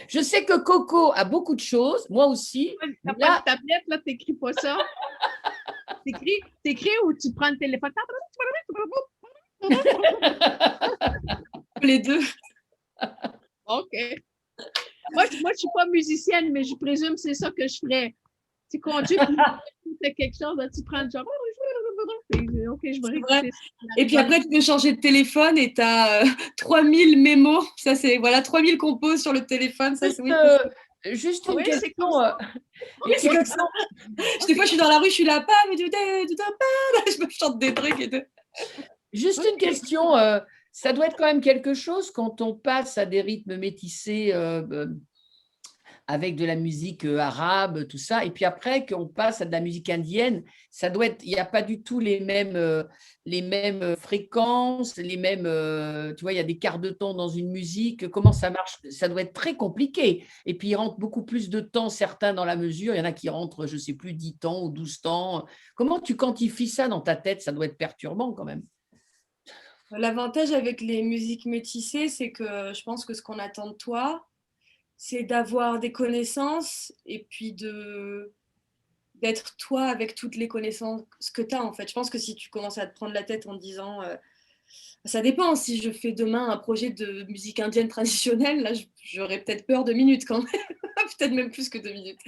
Je sais que Coco a beaucoup de choses, moi aussi. T'as pas de Là, tablette, là, t'écris pas ça. T'écris ou tu prends le téléphone. Les deux. OK. Moi, je suis pas musicienne, mais je présume que c'est ça que je ferais. Tu conduis, puis tu fais quelque chose, là, tu prends le genre. OK, je vais réécouter ça. Et puis après, tu peux changer de téléphone et tu as 3000 mémos. Ça, c'est voilà, 3000 compos sur le téléphone. Ça, juste, oui. juste une Oui, c'est question. comme ça. Oui, c'est comme ça. Des fois, je suis dans la rue, je suis là, pas, mais tu je me chante des trucs et tout. Juste une question. Ça doit être quand même quelque chose quand on passe à des rythmes métissés avec de la musique arabe, tout ça, et puis après qu'on passe à de la musique indienne, ça doit être, il n'y a pas du tout les mêmes fréquences, les mêmes, tu vois, il y a des quarts de temps dans une musique. Comment ça marche? Ça doit être très compliqué. Et puis, il rentre beaucoup plus de temps, certains dans la mesure. Il y en a qui rentrent, je ne sais plus, 10 temps ou 12 temps. Comment tu quantifies ça dans ta tête? Ça doit être perturbant quand même. L'avantage avec les musiques métissées, c'est que je pense que ce qu'on attend de toi, c'est d'avoir des connaissances et puis d'être toi avec toutes les connaissances que tu as en fait. Je pense que si tu commences à te prendre la tête en disant ça dépend, si je fais demain un projet de musique indienne traditionnelle, là j'aurais peut-être peur 2 minutes quand même, peut-être même plus que 2 minutes.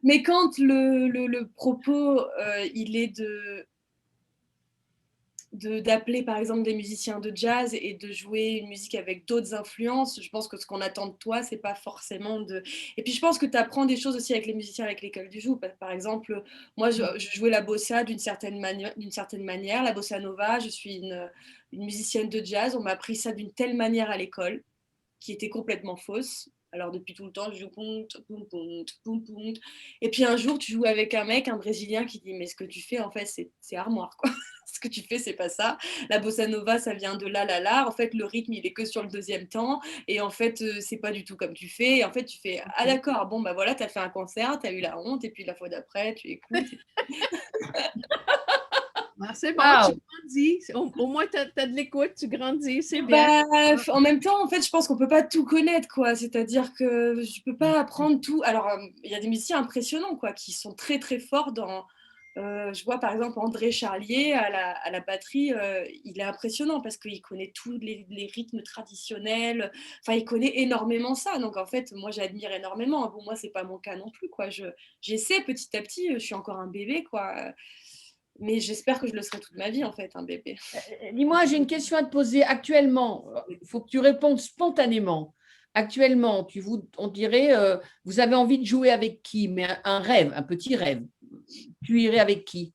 Mais quand le propos il est d'appeler par exemple des musiciens de jazz et de jouer une musique avec d'autres influences, je pense que ce qu'on attend de toi, c'est pas forcément de... Et puis je pense que tu apprends des choses aussi avec les musiciens avec lesquels tu joues. Par exemple, moi je jouais la bossa d'une certaine manière, la bossa nova, je suis une musicienne de jazz, on m'a appris ça d'une telle manière à l'école, qui était complètement fausse. Alors depuis tout le temps, je joue ponte, ponte, ponte, ponte, ponte. Et puis un jour, tu joues avec un mec, un Brésilien, qui dit mais ce que tu fais en fait, c'est armoire quoi. Ce que tu fais, c'est pas ça. La bossa nova, ça vient de là, là, là. En fait, le rythme, il est que sur le deuxième temps. Et en fait, c'est pas du tout comme tu fais. Et en fait, tu fais ah d'accord, bon bah voilà, t'as fait un concert, t'as eu la honte, et puis la fois d'après, tu écoutes. Ah, c'est bon, Wow. tu grandis. Au moins, tu as de l'écoute, tu grandis, c'est bien. Bah, en même temps, en fait, je pense qu'on peut pas tout connaître, quoi. C'est-à-dire que je peux pas apprendre tout. Alors, il y a des musiciens impressionnants, quoi, qui sont très très forts dans. Je vois par exemple André Charlier à la batterie, il est impressionnant parce qu'il connaît tous les rythmes traditionnels. Enfin, il connaît énormément ça. Donc en fait, moi, j'admire énormément. Bon, moi, c'est pas mon cas non plus, quoi. J'essaie petit à petit. Je suis encore un bébé, quoi. Mais j'espère que je le serai toute ma vie, en fait, un bébé. Dis-moi, j'ai une question à te poser. Actuellement, il faut que tu répondes spontanément. Actuellement, on dirait, vous avez envie de jouer avec qui? Mais un rêve, un petit rêve. Tu irais avec qui?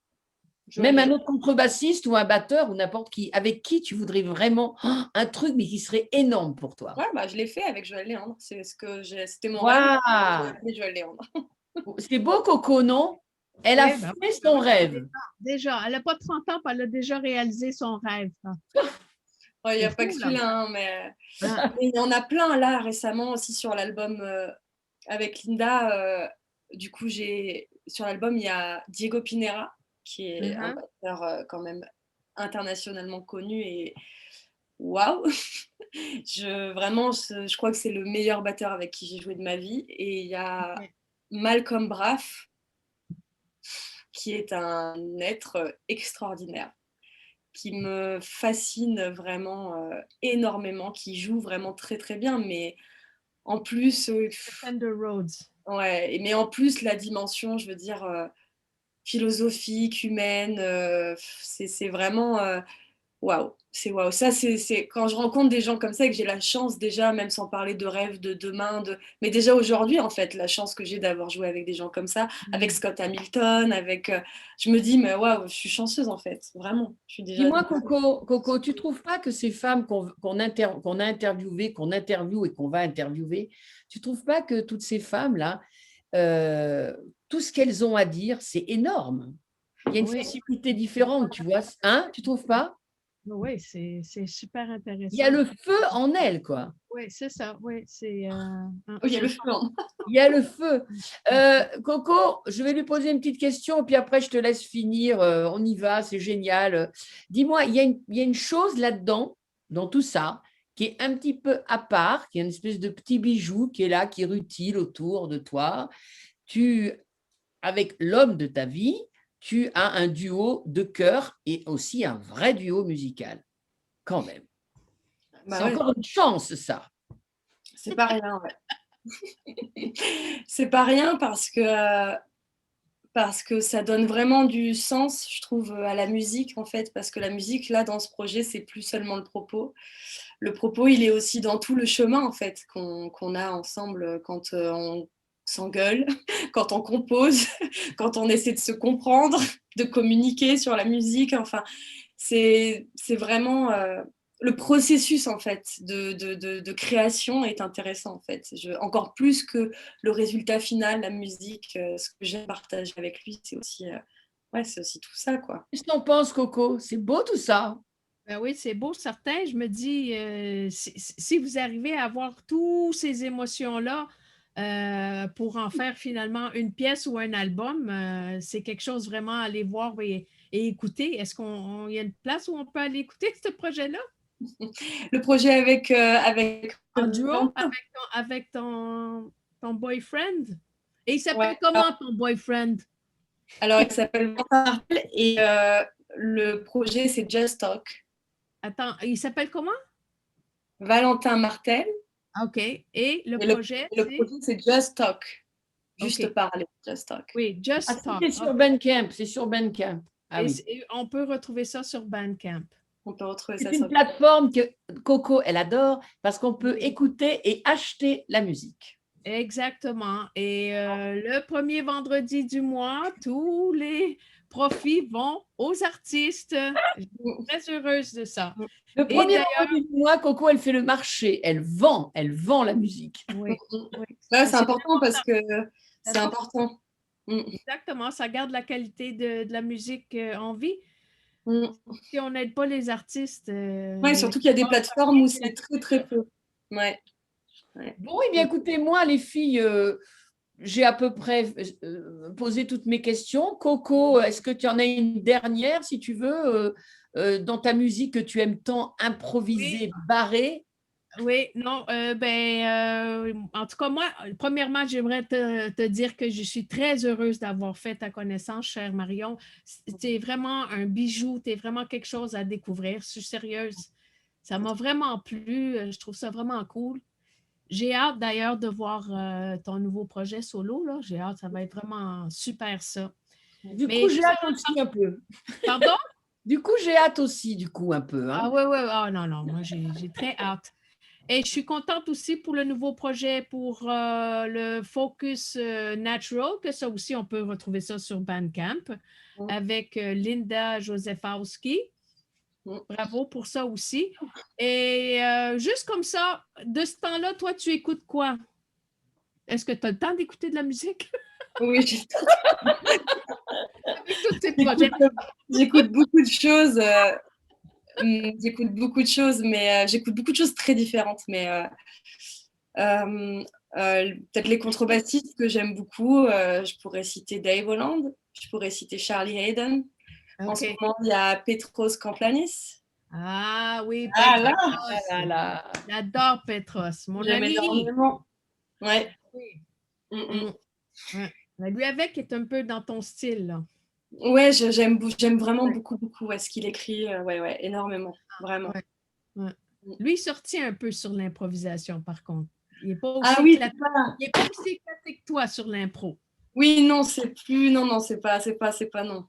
Même un autre contrebassiste ou un batteur ou n'importe qui. Avec qui tu voudrais vraiment un truc, mais qui serait énorme pour toi? Ouais, bah, je l'ai fait avec Joël Léandre. C'était mon rêve. Waouh! J'ai Joël Léandre. C'est beau, Coco, non? Elle a Oui, ben, fait son rêve. déjà, elle n'a pas 30 ans, puis elle a déjà réalisé son rêve. Il n'y a C'est pas fou, que là. celui-là, hein, mais Ah, il y en a plein là récemment aussi sur l'album avec Linda. Du coup, sur l'album, il y a Diego Pinera, qui est un batteur quand même internationalement connu et waouh! Vraiment, je crois que c'est le meilleur batteur avec qui j'ai joué de ma vie. Et il y a Malcolm Braff, qui est un être extraordinaire, qui me fascine vraiment énormément, qui joue vraiment très très bien, mais en plus, Fender Rhodes. ouais, mais en plus la dimension, je veux dire, philosophique, humaine, c'est vraiment waouh, c'est waouh. Ça, c'est quand je rencontre des gens comme ça et que j'ai la chance déjà, même sans parler de rêve de demain, mais déjà aujourd'hui, en fait, la chance que j'ai d'avoir joué avec des gens comme ça, avec Scott Hamilton, je me dis, mais waouh, je suis chanceuse, en fait, vraiment. Je suis déjà... Dis-moi, Coco, tu ne trouves pas que ces femmes qu'on a interviewées, qu'on interviewe et qu'on va interviewer, tu ne trouves pas que toutes ces femmes-là, tout ce qu'elles ont à dire, c'est énorme. Il y a une Oui, sensibilité différente, tu vois. Hein, tu ne trouves pas? oui, c'est super Il y a intéressant. le feu en elles, quoi. Oui, c'est ça. Oui, c'est. Oh, il y a le feu, hein. Il y a le feu. Coco, je vais lui poser une petite question, puis après, je te laisse finir. On y va, c'est génial. Dis-moi, il y a une chose là-dedans, dans tout ça, qui est un petit peu à part, qui est une espèce de petit bijou qui est là, qui rutile autour de toi. Avec l'homme de ta vie, tu as un duo de cœur et aussi un vrai duo musical, quand même. Bah C'est ouais, encore une chance, ça. c'est pas rien, ouais. C'est pas rien parce que ça donne vraiment du sens, je trouve, à la musique, en fait, parce que la musique, là, dans ce projet, c'est plus seulement le propos. Le propos, il est aussi dans tout le chemin, en fait, qu'on a ensemble quand on s'engueule, quand on compose, quand on essaie de se comprendre, de communiquer sur la musique. Enfin, c'est vraiment... le processus, en fait, de création est intéressant, en fait. Encore plus que le résultat final, la musique, ce que j'ai partagé avec lui, c'est aussi tout ça, quoi. Qu'est-ce que tu en penses, Coco? C'est beau tout ça. Ben oui, c'est beau, certain. Je me dis, si vous arrivez à avoir toutes ces émotions-là pour en faire finalement une pièce ou un album, c'est quelque chose vraiment à aller voir et écouter. Est-ce qu'il y a une place où on peut aller écouter ce projet-là? Le projet avec En duo avec ton boyfriend? Et il s'appelle ouais. comment ton boyfriend? Alors, il s'appelle Valentin Martel et le projet, c'est Just Talk. Attends, il s'appelle comment? Valentin Martel. OK. Et le Et projet, le c'est? projet, c'est Just Talk. Juste OK. parler, Just Talk. Oui, Ah, Just Talk. c'est sur Bandcamp, c'est sur Bandcamp. Ah Et, oui. et on peut retrouver ça sur Bandcamp. On peut retrouver C'est ça une sur... plateforme que Coco, elle adore parce qu'on peut écouter et acheter la musique. Exactement. Et le premier vendredi du mois, tous les profits vont aux artistes. Je suis très heureuse de ça. Le Et premier d'ailleurs, vendredi du mois, Coco, elle fait le marché. Elle vend la musique. oui, Ouais, c'est c'est important parce que c'est important. important. Exactement, ça garde la qualité de la musique en vie. Mm. Si on n'aide pas les artistes, Ouais, surtout qu'il y a des plateformes où c'est très, très peu. Ouais. Bon, eh bien, écoutez, moi, les filles, j'ai à peu près posé toutes mes questions. Coco, est-ce que tu en as une dernière, si tu veux, dans ta musique que tu aimes tant improviser, barrer? Oui, non, en tout cas, moi, premièrement, j'aimerais te dire que je suis très heureuse d'avoir fait ta connaissance, chère Marion. Tu es vraiment un bijou, tu es vraiment quelque chose à découvrir. Je suis sérieuse. Ça m'a vraiment plu. Je trouve ça vraiment cool. J'ai hâte d'ailleurs de voir ton nouveau projet solo, là. J'ai hâte, ça va être vraiment super ça. Du Mais coup, j'ai hâte aussi un peu. pardon? Du coup, j'ai hâte aussi, du coup, un peu. Hein. Ah oui, oui, ah non, non, moi j'ai très hâte. Et je suis contente aussi pour le nouveau projet pour le Focus Natural, que ça aussi, on peut retrouver ça sur Bandcamp avec Linda Józefowski. Bravo pour ça aussi. Et juste comme ça, de ce temps-là, toi, tu écoutes quoi? Est-ce que tu as le temps d'écouter de la musique? Oui, j'ai Avec tous ces projets. j'écoute beaucoup de choses. J'écoute beaucoup de choses, mais j'écoute beaucoup de choses très différentes. Mais peut-être les contrebassistes que j'aime beaucoup. Je pourrais citer Dave Holland, je pourrais citer Charlie Hayden. En ce moment, il y a Petros Kamplanis. Ah oui, Ah Petros. là, là. J'adore Petros, mon j'aime ami. énormément. Ouais. Ouais. Mais lui avec est un peu dans ton style, là. Ouais, j'aime vraiment beaucoup, beaucoup ce qu'il écrit. Ouais, énormément, vraiment. Ouais. Lui, il sortit un peu sur l'improvisation, par contre. Il n'est pas Ah aussi oui, éclaté. Il est pas aussi éclaté que toi sur l'impro. oui, non, c'est plus, non, c'est pas, non.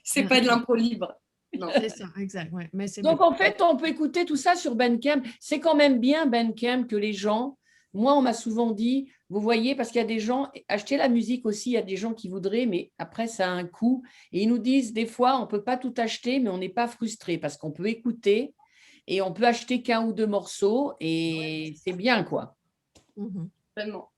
C'est pas de l'impro libre. Non. C'est ça, exact. Ouais. Mais c'est Donc, en fait, on peut écouter tout ça sur Bandcamp. C'est quand même bien, Bandcamp, que les gens, moi, on m'a souvent dit, vous voyez, parce qu'il y a des gens, acheter la musique aussi, il y a des gens qui voudraient, mais après, ça a un coût. Et ils nous disent, des fois, on ne peut pas tout acheter, mais on n'est pas frustré parce qu'on peut écouter et on peut acheter qu'un ou deux morceaux et c'est bien, quoi. Vraiment.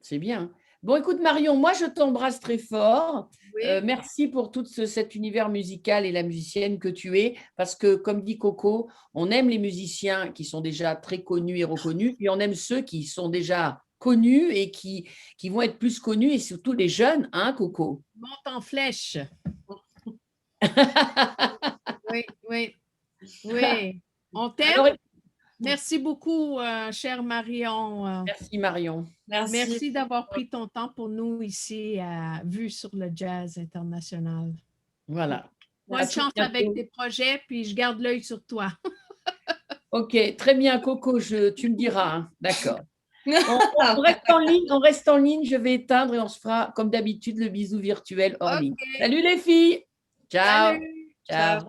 C'est bien. Bon, écoute, Marion, moi, je t'embrasse très fort. Oui. Merci pour tout cet univers musical et la musicienne que tu es, parce que, comme dit Coco, on aime les musiciens qui sont déjà très connus et reconnus, puis on aime ceux qui sont déjà connus et qui vont être plus connus, et surtout les jeunes, hein, Coco? Monte en flèche. Oui, oui, oui. On t'aime. Alors, Merci beaucoup, chère Marion. merci, Marion. Merci d'avoir pris ton temps pour nous ici à Vue sur le jazz international. Voilà. Bonne chance avec tes projets, puis je garde l'œil sur toi. Ok, très bien, Coco, tu me diras, hein. D'accord. On reste en ligne, je vais éteindre et on se fera, comme d'habitude, le bisou virtuel hors ligne. Salut les filles. Ciao. Salut. Ciao.